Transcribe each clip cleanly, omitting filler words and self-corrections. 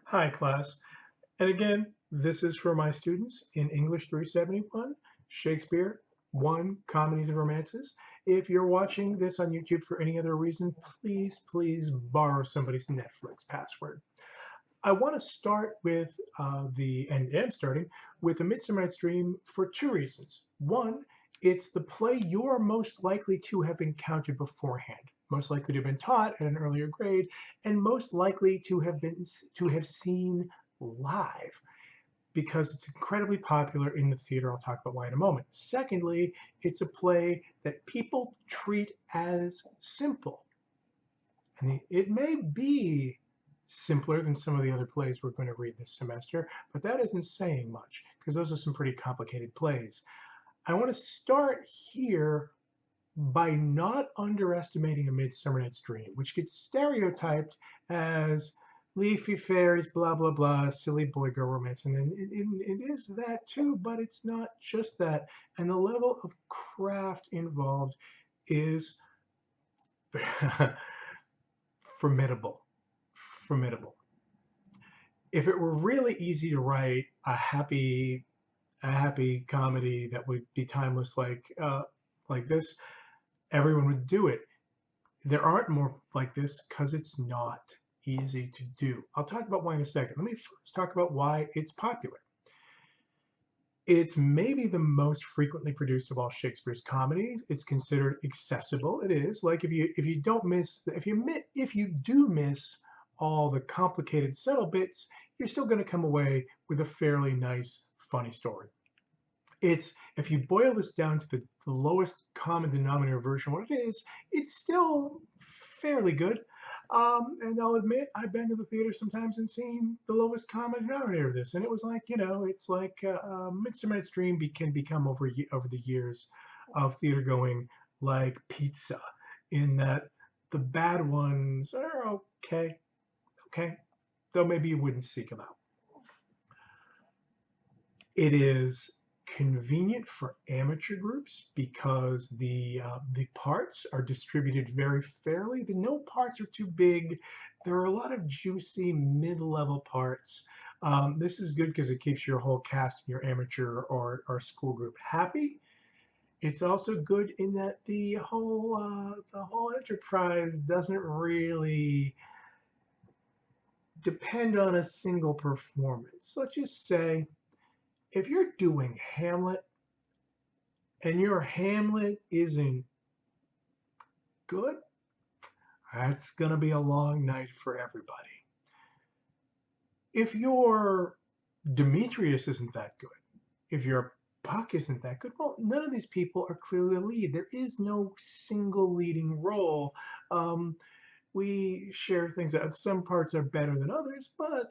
Hi, class. And again, this is for my students in English 371, Shakespeare 1, Comedies and Romances. If you're watching this on YouTube for any other reason, please borrow somebody's Netflix password. I want to start with and am starting with A Midsummer Night's Dream for two reasons. One, it's the play you are most likely to have encountered beforehand, most likely to have been taught at an earlier grade, and most likely to have seen live because it's incredibly popular in the theater. I'll talk about why in a moment. Secondly, it's a play that people treat as simple. And it may be simpler than some of the other plays we're going to read this semester, but that isn't saying much because those are some pretty complicated plays. I want to start here by not underestimating A Midsummer Night's Dream, which gets stereotyped as leafy fairies, blah, blah, blah, silly boy girl romance. And it is that too, but it's not just that. And the level of craft involved is formidable. Formidable. If it were really easy to write a happy comedy that would be timeless like this, everyone would do it. There aren't more like this because it's not easy to do. I'll talk about why in a second. Let me first talk about why it's popular. It's maybe the most frequently produced of all Shakespeare's comedies. It's considered accessible. It is like if you don't miss if you do miss all the complicated subtle bits, you're still going to come away with a fairly nice, funny story. It's if you boil this down to the lowest common denominator version, what it is, it's still fairly good. And I'll admit, I've been to the theater sometimes and seen the lowest common denominator of this, and it was like, it's like Midsummer Night's Dream can become over the years of theater going like pizza, in that the bad ones are okay, okay, though maybe you wouldn't seek them out. It is convenient for amateur groups because the parts are distributed very fairly. The no parts are too big. There are a lot of juicy mid-level parts. This is good because it keeps your whole cast and your amateur or school group happy. It's also good in that the whole enterprise doesn't really depend on a single performance. Let's just say if you're doing Hamlet and your Hamlet isn't good, that's going to be a long night for everybody. If your Demetrius isn't that good, if your Puck isn't that good, well, none of these people are clearly a lead. There is no single leading role. Um, we share things that some parts are better than others, but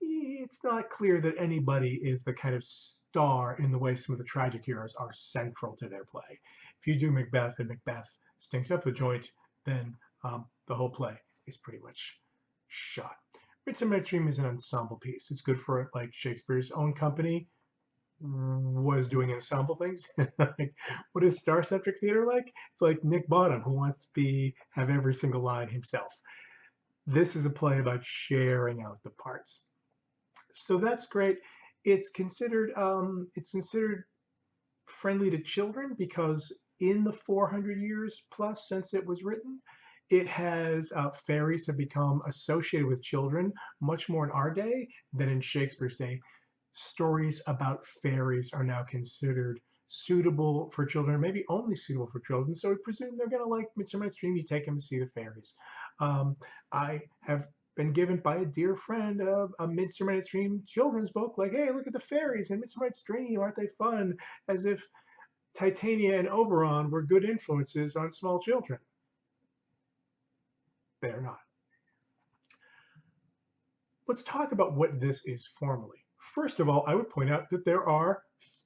it's not clear that anybody is the kind of star in the way some of the tragic heroes are central to their play. If you do Macbeth and Macbeth stinks up the joint, then the whole play is pretty much shot. Midsummer Night's Dream is an ensemble piece. It's good for like Shakespeare's own company was doing ensemble things. Like, what is star-centric theater like? It's like Nick Bottom, who wants to have every single line himself. This is a play about sharing out the parts. So that's great. It's considered friendly to children because in the 400 years plus since it was written, it has fairies have become associated with children much more in our day than in Shakespeare's day. Stories about fairies are now considered suitable for children, maybe only suitable for children. So we presume they're going to like Midsummer Night's Dream. You take them to see the fairies. I have been given by a dear friend a Midsummer Night's Dream children's book, like, hey, look at the fairies in Midsummer Night's Dream, aren't they fun? As if Titania and Oberon were good influences on small children. They're not. Let's talk about what this is formally. First of all, I would point out that there are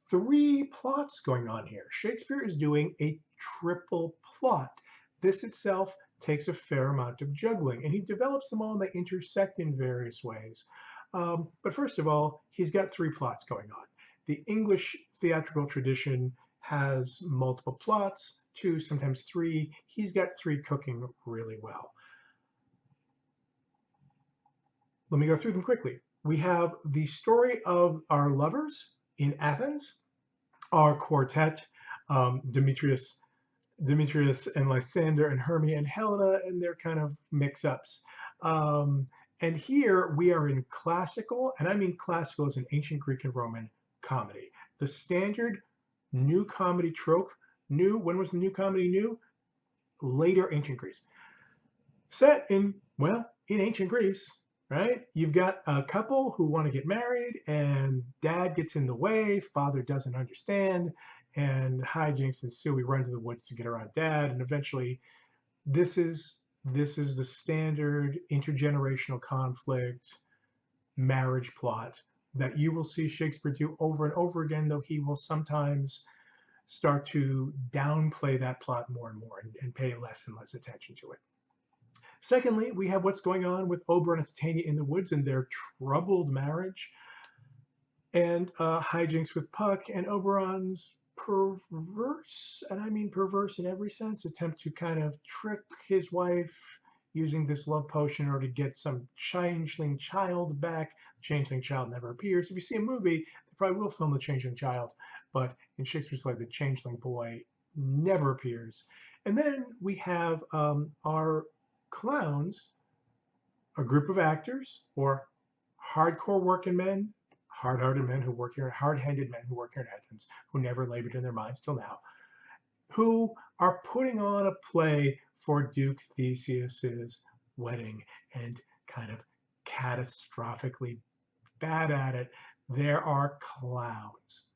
three plots going on here. Shakespeare is doing a triple plot. This itself takes a fair amount of juggling, and he develops them all, and they intersect in various ways. But first of all, he's got three plots going on. The English theatrical tradition has multiple plots, two, sometimes three. He's got three cooking really well. Let me go through them quickly. We have the story of our lovers in Athens, our quartet, Demetrius and Lysander and Hermia and Helena and their kind of mix-ups. Um, and here we are in classical, and I mean classical as in ancient Greek and Roman comedy. The standard new comedy trope. New, when was the new comedy new? Later ancient Greece. Set in, well, in ancient Greece, right? You've got a couple who want to get married, and dad gets in the way, father doesn't understand, and hijinks ensue. We run to the woods to get around dad, and eventually, this is this is the standard intergenerational conflict marriage plot that you will see Shakespeare do over and over again, though he will sometimes start to downplay that plot more and more and pay less and less attention to it. Secondly, we have what's going on with Oberon and Titania in the woods and their troubled marriage, and hijinks with Puck and Oberon's perverse, and I mean perverse in every sense, attempt to kind of trick his wife using this love potion in order to get some changeling child back. The changeling child never appears. If you see a movie, they probably will film the changeling child, but in Shakespeare's play, the changeling boy never appears. And then we have our clowns, a group of actors or hardcore working men, hard-hearted men who work here, hard-handed men who work here in Athens, who never labored in their minds till now, who are putting on a play for Duke Theseus's wedding and kind of catastrophically bad at it. There are clowns.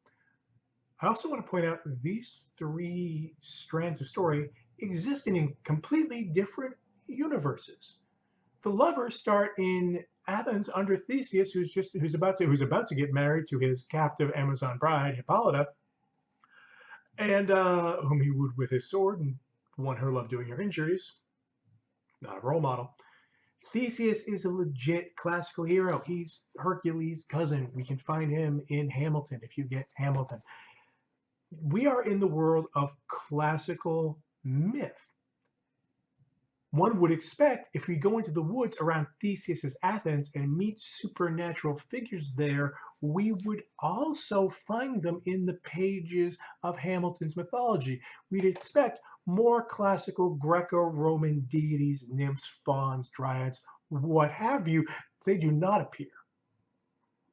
I also want to point out these three strands of story exist in completely different universes. The lovers start in Athens under Theseus, who's about to get married to his captive Amazon bride Hippolyta, and whom he wooed with his sword and won her love doing her injuries. Not a role model. Theseus is a legit classical hero. He's Hercules' cousin. We can find him in Hamilton if you get Hamilton. We are in the world of classical myth. One would expect if we go into the woods around Theseus's Athens and meet supernatural figures there, we would also find them in the pages of Hamilton's mythology. We'd expect more classical Greco-Roman deities, nymphs, fauns, dryads, what have you. They do not appear.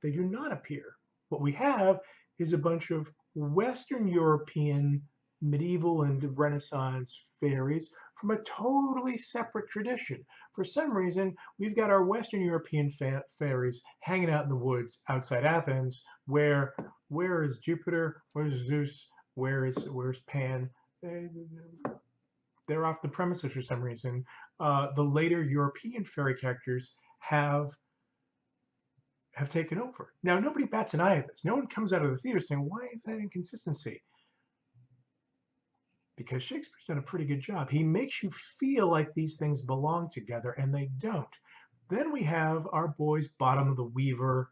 They do not appear. What we have is a bunch of Western European medieval and Renaissance fairies from a totally separate tradition. For some reason, we've got our Western European fairies hanging out in the woods outside Athens. Where is Jupiter? Where's Zeus? Where's Pan? They're off the premises for some reason. The later European fairy characters have taken over. Now, nobody bats an eye at this. No one comes out of the theater saying, why is that inconsistency? Because Shakespeare's done a pretty good job. He makes you feel like these things belong together, and they don't. Then we have our boys, Bottom of the Weaver,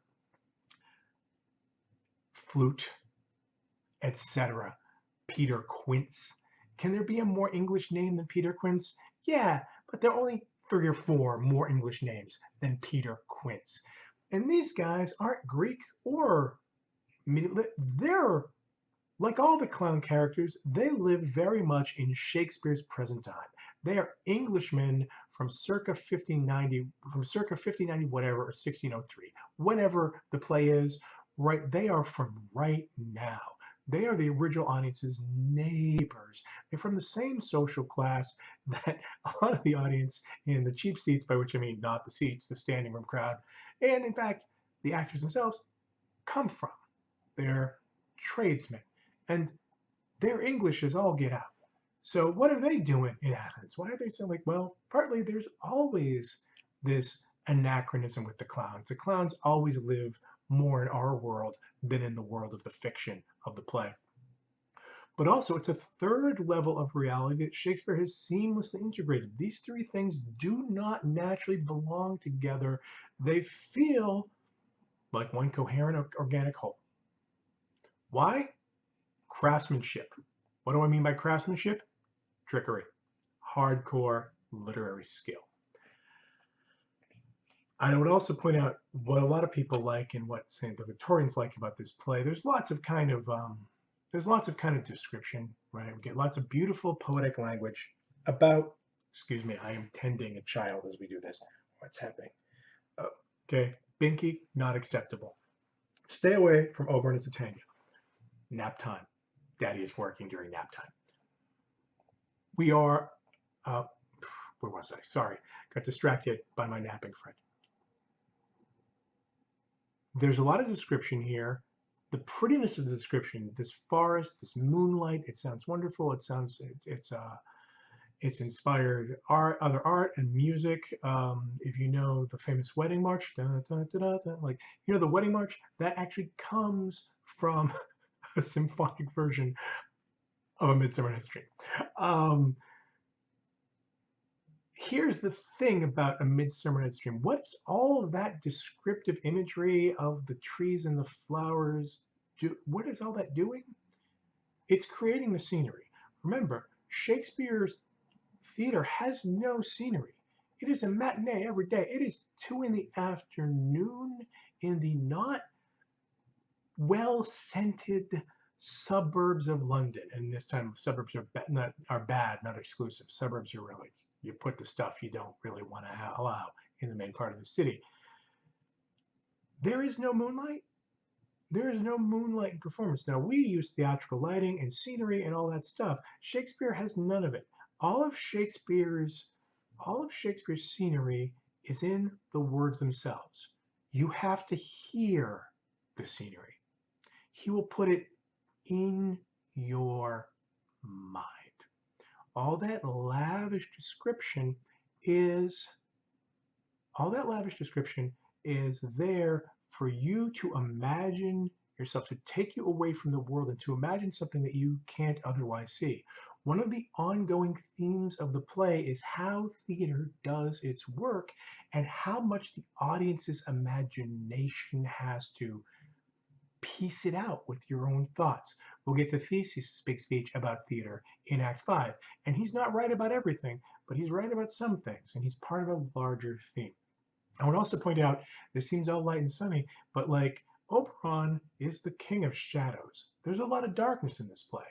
Flute, etc. Peter Quince. Can there be a more English name than Peter Quince? Yeah, but there are only 3 or 4 more English names than Peter Quince. And these guys aren't Greek or they're like all the clown characters, they live very much in Shakespeare's present time. They are Englishmen from circa 1590, whatever, or 1603, whenever the play is, right? They are from right now. They are the original audience's neighbors. They're from the same social class that a lot of the audience in the cheap seats, by which I mean not the seats, the standing room crowd, and in fact, the actors themselves come from. They're tradesmen. And their English is all get out. So what are they doing in Athens? Why are they saying like, well, partly there's always this anachronism with the clowns. The clowns always live more in our world than in the world of the fiction of the play. But also it's a third level of reality that Shakespeare has seamlessly integrated. These 3 things do not naturally belong together. They feel like one coherent organic whole. Why? Craftsmanship. What do I mean by craftsmanship? Trickery. Hardcore literary skill. I would also point out what a lot of people like and what, say, the Victorians like about this play. There's lots of kind of description, right? We get lots of beautiful poetic language about. Excuse me, I am tending a child as we do this. What's happening? Oh, okay, Binky, not acceptable. Stay away from Oberon and Titania. Nap time. Daddy is working during nap time. We are. Uh, where was I? Sorry, got distracted by my napping friend. There's a lot of description here. The prettiness of the description, this forest, this moonlight, it sounds wonderful. It's inspired other art and music. If you know the famous wedding march, da, da, da, da, da, like the wedding march, that actually comes from a symphonic version of A Midsummer Night's Dream. Um, Here's the thing about A Midsummer Night's Dream. What is all of that descriptive imagery of the trees and the flowers do? What is all that doing? It's creating the scenery. Remember, Shakespeare's theater has no scenery. It is a matinee every day. It is 2 in the afternoon in the not well-scented suburbs of London. And this time, suburbs are bad, not exclusive. Suburbs are really, you put the stuff you don't really want to allow in the main part of the city. There is no moonlight. There is no moonlight performance. Now, we use theatrical lighting and scenery and all that stuff. Shakespeare has none of it. All of Shakespeare's scenery is in the words themselves. You have to hear the scenery. He will put it in your mind. All that lavish description is there for you to imagine yourself, to take you away from the world and to imagine something that you can't otherwise see. One of the ongoing themes of the play is how theater does its work and how much the audience's imagination has to piece it out with your own thoughts. We'll get to Theseus' big speech about theater in Act 5. And he's not right about everything, but he's right about some things, and he's part of a larger theme. I would also point out, this seems all light and sunny, but like Oberon is the king of shadows. There's a lot of darkness in this play.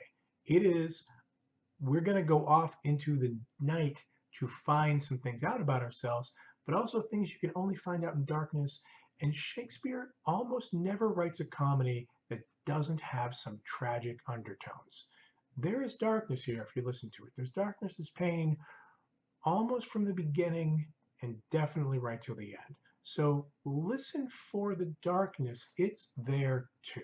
We're going to go off into the night to find some things out about ourselves, but also things you can only find out in darkness. And Shakespeare almost never writes a comedy that doesn't have some tragic undertones. There is darkness here if you listen to it. There's darkness, there's pain, almost from the beginning and definitely right till the end. So listen for the darkness. It's there too.